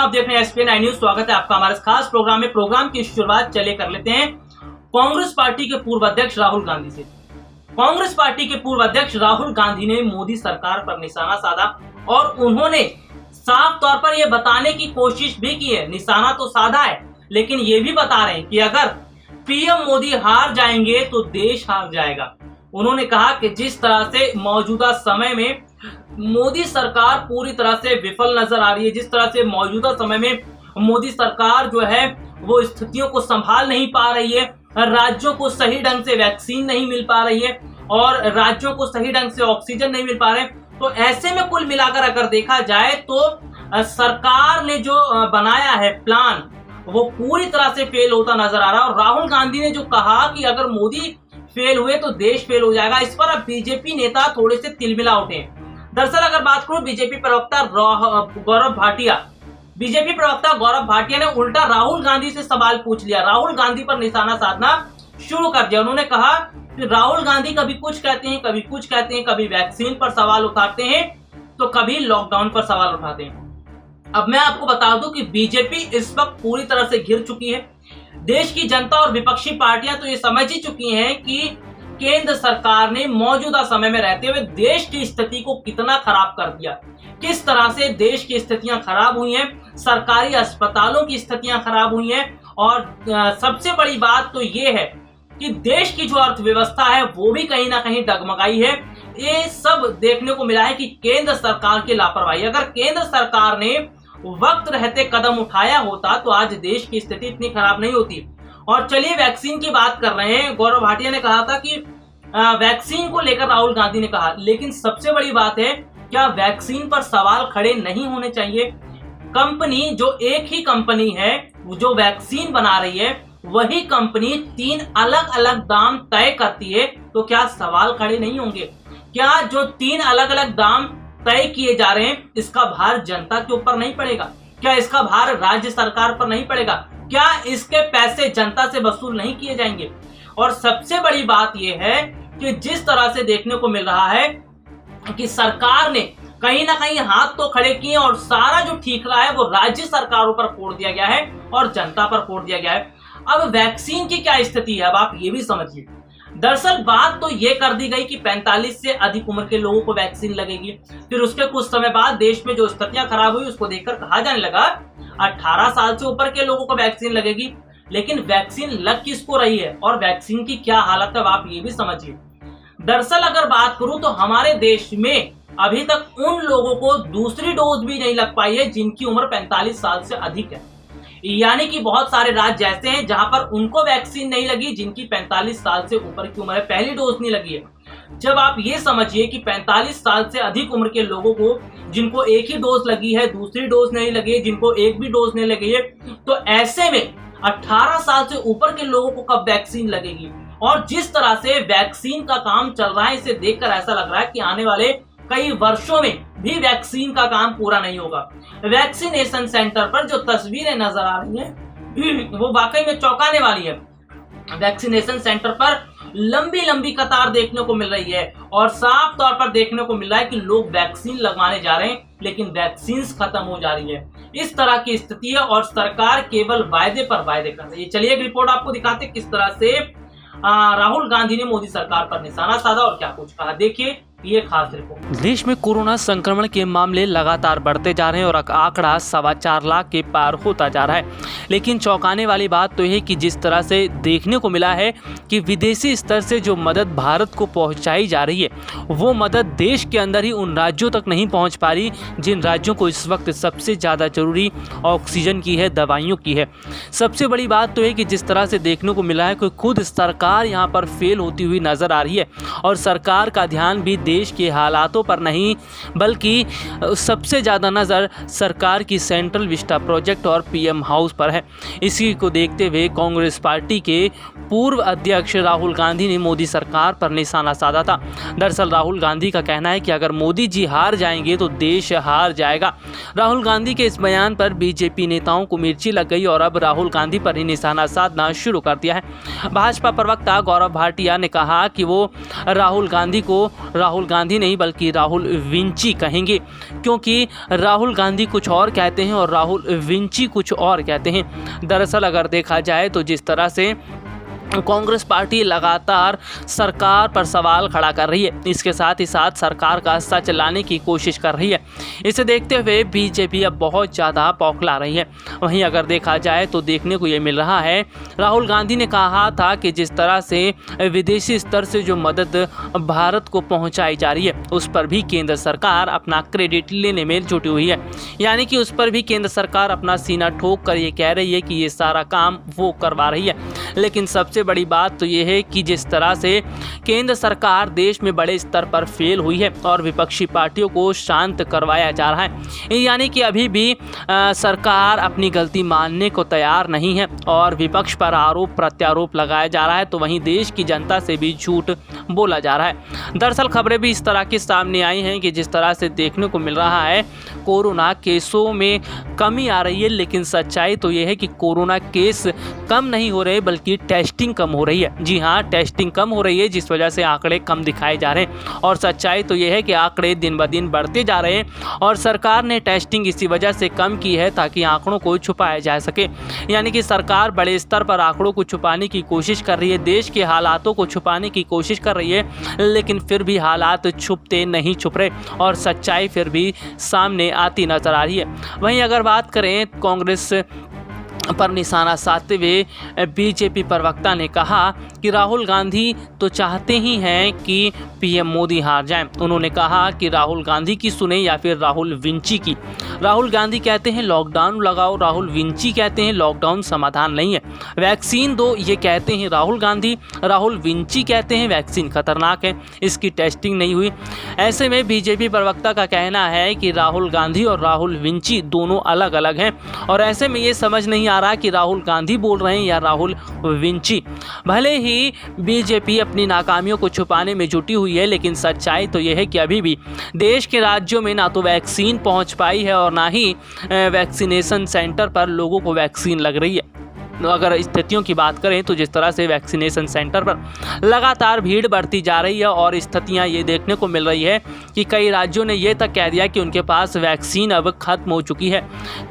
आप देख रहे हैं एसपीएन आई न्यूज। स्वागत है आपका हमारे खास प्रोग्राम में। प्रोग्राम की शुरुआत चले कर लेते हैं कांग्रेस पार्टी के पूर्व अध्यक्ष राहुल गांधी से। कांग्रेस पार्टी के पूर्व अध्यक्ष राहुल गांधी ने मोदी सरकार पर निशाना साधा और उन्होंने साफ तौर पर यह बताने की कोशिश भी की है, निशाना तो साधा है लेकिन ये भी बता रहे हैं कि अगर पीएम मोदी हार जाएंगे तो देश हार जाएगा। उन्होंने कहा कि जिस तरह से मौजूदा समय में मोदी सरकार पूरी तरह से विफल नजर आ रही है, जिस तरह से मौजूदा समय में मोदी सरकार जो है वो स्थितियों को संभाल नहीं पा रही है, राज्यों को सही ढंग से वैक्सीन नहीं मिल पा रही है और राज्यों को सही ढंग से ऑक्सीजन नहीं मिल पा रहे, तो ऐसे में कुल मिलाकर अगर देखा जाए तो सरकार ने जो बनाया है प्लान वो पूरी तरह से फेल होता नजर आ रहा है। और राहुल गांधी ने जो कहा कि अगर मोदी फेल हुए तो देश फेल हो जाएगा, इस पर अब बीजेपी नेता थोड़े से तिलमिला उठे। दरअसल अगर बात करूं बीजेपी प्रवक्ता गौरव भाटिया ने उल्टा राहुल गांधी से सवाल पूछ लिया, राहुल गांधी पर निशाना साधना शुरू कर दिया। उन्होंने कहा कि राहुल गांधी कभी कुछ कहते हैं, कभी कुछ कहते हैं, कभी वैक्सीन पर सवाल उठाते हैं तो कभी लॉकडाउन पर सवाल उठाते हैं। अब मैं आपको बता दूं कि बीजेपी इस वक्त पूरी तरह से घिर चुकी है। देश की जनता और विपक्षी पार्टियां तो ये समझ ही चुकी हैं कि केंद्र सरकार ने मौजूदा समय में रहते हुए देश की स्थिति को कितना खराब कर दिया, किस तरह से देश की स्थितियां खराब हुई हैं, सरकारी अस्पतालों की स्थितियां खराब हुई हैं। और सबसे बड़ी बात तो ये है कि देश की जो अर्थव्यवस्था है वो भी कहीं ना कहीं डगमगाई है। ये सब देखने को मिला है कि केंद्र सरकार की लापरवाही। अगर केंद्र सरकार ने वक्त रहते कदम उठाया होता तो आज देश की स्थिति इतनी खराब नहीं होती। और चलिए वैक्सीन की बात कर रहे हैं। गौरव भाटिया ने कहा था कि वैक्सीन को लेकर राहुल गांधी ने कहा, लेकिन सबसे बड़ी बात है क्या वैक्सीन पर सवाल खड़े नहीं होने चाहिए। कंपनी जो एक ही कंपनी है जो वैक्सीन बना रही है वही कंपनी 3 अलग अलग दाम तय करती है, तो क्या सवाल खड़े नहीं होंगे? क्या जो 3 अलग अलग दाम तय किए जा रहे हैं इसका भार जनता के ऊपर नहीं पड़ेगा? क्या इसका भार राज्य सरकार पर नहीं पड़ेगा? क्या इसके पैसे जनता से वसूल नहीं किए जाएंगे? और सबसे बड़ी बात यह है कि जिस तरह से देखने को मिल रहा है कि सरकार ने कहीं ना कहीं हाथ तो खड़े किए और सारा जो ठीकरा है वो राज्य सरकारों पर फोड़ दिया गया है और जनता पर फोड़ दिया गया है। अब वैक्सीन की क्या स्थिति है अब आप ये भी समझिए। दरअसल बात तो ये कर दी गई कि 45 से अधिक उम्र के लोगों को वैक्सीन लगेगी। फिर उसके कुछ समय बाद देश में जो स्थितियां खराब हुई उसको देखकर कहा जाने लगा 18 साल से ऊपर के लोगों को वैक्सीन लगेगी। लेकिन वैक्सीन लग किसको रही है और वैक्सीन की क्या हालत है आप ये भी समझिए। दरअसल अगर बात करूं तो हमारे देश में अभी तक उन लोगों को दूसरी डोज भी नहीं लग पाई है जिनकी उम्र 45 साल से अधिक है। यानी कि बहुत सारे राज्य ऐसे हैं जहां पर उनको वैक्सीन नहीं लगी जिनकी 45 साल से ऊपर की उम्र है, पहली डोज नहीं लगी है। जब आप ये समझिए कि 45 साल से अधिक उम्र के लोगों को जिनको एक ही डोज लगी है, दूसरी डोज नहीं लगी है, जिनको एक भी डोज नहीं लगी है, तो ऐसे में 18 साल से ऊपर के लोगों को कब वैक्सीन लगेगी? और जिस तरह से वैक्सीन का काम चल रहा है इसे देखकर ऐसा लग रहा है कि आने वाले कई वर्षों में भी वैक्सीन का काम पूरा नहीं होगा। वैक्सीनेशन सेंटर पर जो तस्वीरें नजर आ रही हैं वो वाकई में चौंकाने वाली है। वैक्सीनेशन सेंटर पर लंबी लंबी कतार देखने को मिल रही है और साफ तौर पर देखने को मिल रहा है कि लोग वैक्सीन लगवाने जा रहे हैं लेकिन वैक्सीन खत्म हो जा रही है। इस तरह की स्थिति है और सरकार केवल वायदे पर वायदे कर रही है। चलिए एक रिपोर्ट आपको दिखाते किस तरह से राहुल गांधी ने मोदी सरकार पर निशाना साधा और क्या कुछ कहा, देखिए ये खास रिपोर्ट। देश में कोरोना संक्रमण के मामले लगातार बढ़ते जा रहे हैं और आंकड़ा 4.25 लाख के पार होता जा रहा है। लेकिन चौंकाने वाली बात तो है कि जिस तरह से देखने को मिला है कि विदेशी स्तर से जो मदद भारत को पहुंचाई जा रही है वो मदद देश के अंदर ही उन राज्यों तक नहीं पहुंच पा रही जिन राज्यों को इस वक्त सबसे ज़्यादा जरूरी ऑक्सीजन की है, दवाइयों की है। सबसे बड़ी बात तो है कि जिस तरह से देखने को मिला है कि खुद सरकार यहाँ पर फेल होती हुई नजर आ रही है और सरकार का ध्यान भी देश के हालातों पर नहीं बल्कि सबसे ज़्यादा नज़र सरकार की सेंट्रल विस्टा प्रोजेक्ट और पीएम हाउस पर है। इसी को देखते हुए कांग्रेस पार्टी के पूर्व अध्यक्ष राहुल गांधी ने मोदी सरकार पर निशाना साधा था। दरअसल राहुल गांधी का कहना है कि अगर मोदी जी हार जाएंगे तो देश हार जाएगा। राहुल गांधी के इस बयान पर बीजेपी नेताओं को मिर्ची लग गई और अब राहुल गांधी पर ही निशाना साधना शुरू कर दिया है। भाजपा प्रवक्ता गौरव भाटिया ने कहा कि वो राहुल गांधी को राहुल राहुल गांधी नहीं बल्कि राहुल विंची कहेंगे, क्योंकि राहुल गांधी कुछ और कहते हैं और राहुल विंची कुछ और कहते हैं। दरअसल अगर देखा जाए तो जिस तरह से कांग्रेस पार्टी लगातार सरकार पर सवाल खड़ा कर रही है, इसके साथ ही साथ सरकार का सच लाने की कोशिश कर रही है, इसे देखते हुए बीजेपी अब बहुत ज़्यादा बौखला रही है। वहीं अगर देखा जाए तो देखने को ये मिल रहा है, राहुल गांधी ने कहा था कि जिस तरह से विदेशी स्तर से जो मदद भारत को पहुंचाई जा रही है उस पर भी केंद्र सरकार अपना क्रेडिट लेने में जुटी हुई है, यानी कि उस पर भी केंद्र सरकार अपना सीना ठोक कर ये कह रही है कि ये सारा काम वो करवा रही है। लेकिन सबसे बड़ी बात तो ये है कि जिस तरह से केंद्र सरकार देश में बड़े स्तर पर फेल हुई है और विपक्षी पार्टियों को शांत करवाया जा रहा है, यानी कि अभी भी सरकार अपनी गलती मानने को तैयार नहीं है और विपक्ष पर आरोप प्रत्यारोप लगाया जा रहा है, तो वहीं देश की जनता से भी झूठ बोला जा रहा है। दरअसल खबरें भी इस तरह की सामने आई हैं कि जिस तरह से देखने को मिल रहा है कोरोना केसों में कमी आ रही है, लेकिन सच्चाई तो ये है कि कोरोना केस कम नहीं हो रहे बल्कि टेस्टिंग कम हो रही है। जी हाँ, टेस्टिंग कम हो रही है जिस वजह से आंकड़े कम दिखाए जा रहे हैं और सच्चाई तो ये है कि आंकड़े दिन ब दिन बढ़ते जा रहे हैं और सरकार ने टेस्टिंग इसी वजह से कम की है ताकि आंकड़ों को छुपाया जा सके, यानी कि सरकार बड़े स्तर पर आंकड़ों को छुपाने की कोशिश कर रही है, देश के हालातों को छुपाने की कोशिश कर रही है, लेकिन फिर भी हालात छुपते नहीं छुप रहे और सच्चाई फिर भी सामने आती नजर आ रही है। वहीं अगर बात करें कांग्रेस पर निशाना साधते हुए बीजेपी प्रवक्ता ने कहा कि राहुल गांधी तो चाहते ही हैं कि पीएम मोदी हार जाएं। उन्होंने कहा कि राहुल गांधी की सुने या फिर राहुल विंची की। राहुल गांधी कहते हैं लॉकडाउन लगाओ, राहुल विंची कहते हैं लॉकडाउन समाधान नहीं है, वैक्सीन दो ये कहते हैं राहुल गांधी, राहुल विंची कहते हैं वैक्सीन खतरनाक है, इसकी टेस्टिंग नहीं हुई। ऐसे में बीजेपी प्रवक्ता का कहना है कि राहुल गांधी और राहुल विंची दोनों अलग अलग हैं और ऐसे में ये समझ नहीं आ रहा कि राहुल गांधी बोल रहे हैं या राहुल विंची। भले ही बीजेपी अपनी नाकामियों को छुपाने में जुटी हुई है, लेकिन सच्चाई तो यह है कि अभी भी देश के राज्यों में ना तो वैक्सीन पहुंच पाई है और ना ही वैक्सीनेशन सेंटर पर लोगों को वैक्सीन लग रही है। अगर स्थितियों की बात करें तो जिस तरह से वैक्सीनेशन सेंटर पर लगातार भीड़ बढ़ती जा रही है और स्थितियां ये देखने को मिल रही है कि कई राज्यों ने ये तक कह दिया कि उनके पास वैक्सीन अब खत्म हो चुकी है।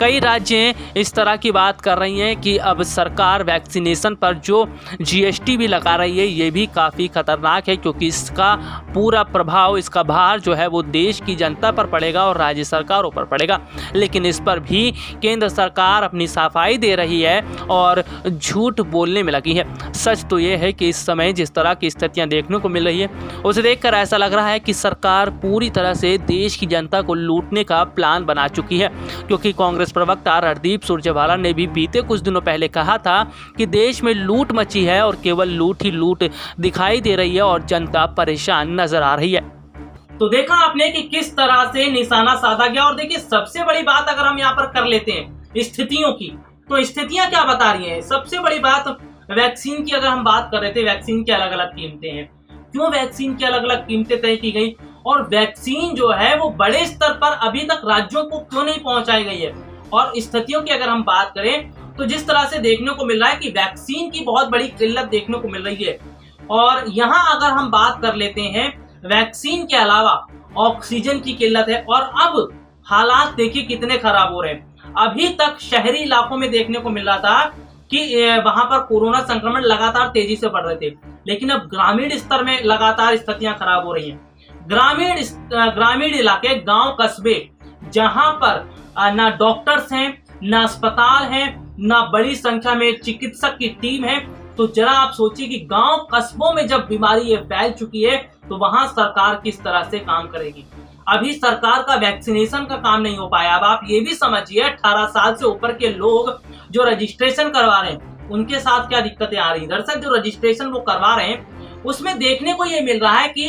कई राज्य इस तरह की बात कर रही हैं कि अब सरकार वैक्सीनेशन पर जो जीएसटी भी लगा रही है ये भी काफ़ी खतरनाक है, क्योंकि इसका पूरा प्रभाव, इसका भार जो है वो देश की जनता पर पड़ेगा और राज्य सरकारों पर पड़ेगा। लेकिन इस पर भी केंद्र सरकार अपनी सफाई दे रही है और झूठ बोलने में लगी है। सच तो ये है कि इस समय जिस तरह की स्थितियां देखने को मिल रही है उसे देखकर ऐसा लग रहा है कि सरकार पूरी तरह से देश की जनता को लूटने का प्लान बना चुकी है, क्योंकि कांग्रेस प्रवक्ता रणदीप सुरजेवाला ने भी बीते कुछ दिनों पहले कहा था कि देश में लूट मची है और केवल लूट ही लूट दिखाई दे रही है और जनता परेशान नजर आ रही है। तो देखा आपने कि किस तरह से निशाना साधा गया। और देखिए सबसे बड़ी बात अगर हम यहाँ पर कर लेते हैं स्थितियों की, तो स्थितियां क्या बता रही हैं। सबसे बड़ी बात वैक्सीन की अगर हम बात कर रहे थे, वैक्सीन की अलग अलग कीमतें हैं, क्यों वैक्सीन की अलग अलग कीमतें तय की गई और वैक्सीन जो है वो बड़े स्तर पर अभी तक राज्यों को क्यों नहीं पहुंचाई गई है। और स्थितियों की अगर हम बात करें तो जिस तरह से देखने को मिल रहा है कि वैक्सीन की बहुत बड़ी किल्लत देखने को मिल रही है। और यहाँ अगर हम बात कर लेते हैं वैक्सीन के अलावा ऑक्सीजन की किल्लत है और अब हालात देखिए कितने खराब हो रहे हैं। अभी तक शहरी इलाकों में देखने को मिल रहा था कि वहां पर कोरोना संक्रमण लगातार तेजी से बढ़ रहे थे, लेकिन अब ग्रामीण स्तर में लगातार स्थितियां खराब हो रही हैं। ग्रामीण इलाके, गांव, कस्बे, जहां पर ना डॉक्टर्स हैं, ना अस्पताल हैं, ना बड़ी संख्या में चिकित्सक की टीम है, तो जरा आप सोचिए कि गांव कस्बों में जब बीमारी ये फैल चुकी है तो वहां सरकार किस तरह से काम करेगी। अभी सरकार का वैक्सीनेशन का काम नहीं हो पाया। अब आप ये भी समझिए 18 साल से ऊपर के लोग जो रजिस्ट्रेशन करवा रहे हैं उनके साथ क्या दिक्कतें आ रही। दरअसल जो रजिस्ट्रेशन वो करवा रहे हैं उसमें देखने को ये मिल रहा है कि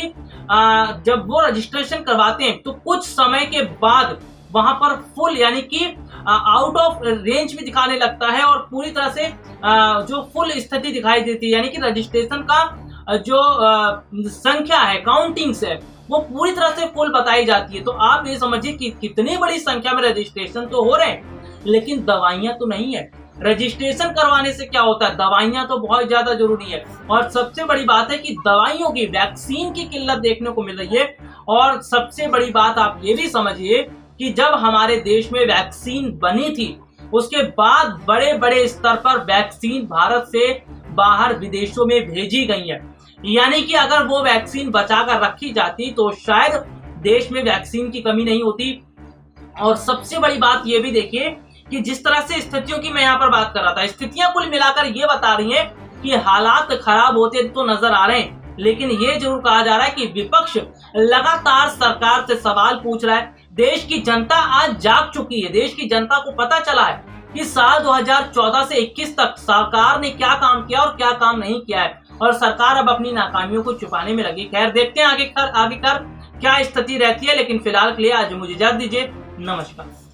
जब वो रजिस्ट्रेशन करवाते हैं तो कुछ समय के बाद वहां पर फुल यानी कि आउट ऑफ रेंज भी दिखाने लगता है और पूरी तरह से जो फुल स्थिति दिखाई देती है, यानी कि रजिस्ट्रेशन का जो संख्या है, काउंटिंग्स है, वो पूरी तरह से फुल बताई जाती है। तो आप ये समझिए कि कितनी बड़ी संख्या में रजिस्ट्रेशन तो हो रहे हैं लेकिन दवाइयां तो नहीं है। रजिस्ट्रेशन करवाने से क्या होता है, दवाइयां तो बहुत ज्यादा जरूरी है। और सबसे बड़ी बात है कि दवाइयों की, वैक्सीन की किल्लत देखने को मिल रही है। और सबसे बड़ी बात आप ये भी समझिए कि जब हमारे देश में वैक्सीन बनी थी उसके बाद बड़े बड़े स्तर पर वैक्सीन भारत से बाहर विदेशों में भेजी गई है। यानी कि अगर वो वैक्सीन बचाकर रखी जाती तो शायद देश में वैक्सीन की कमी नहीं होती। और सबसे बड़ी बात ये भी देखिए कि जिस तरह से स्थितियों की मैं यहाँ पर बात कर रहा था, स्थितियां कुल मिलाकर ये बता रही हैं कि हालात खराब होते तो नजर आ रहे हैं, लेकिन ये जरूर कहा जा रहा है कि विपक्ष लगातार सरकार से सवाल पूछ रहा है। देश की जनता आज जाग चुकी है, देश की जनता को पता चला है कि साल 2014 से 21 तक सरकार ने क्या काम किया और क्या काम नहीं किया है, और सरकार अब अपनी नाकामियों को छुपाने में लगी। खैर देखते हैं आगे कर क्या स्थिति रहती है, लेकिन फिलहाल के लिए आज मुझे इजाजत दीजिए। नमस्कार।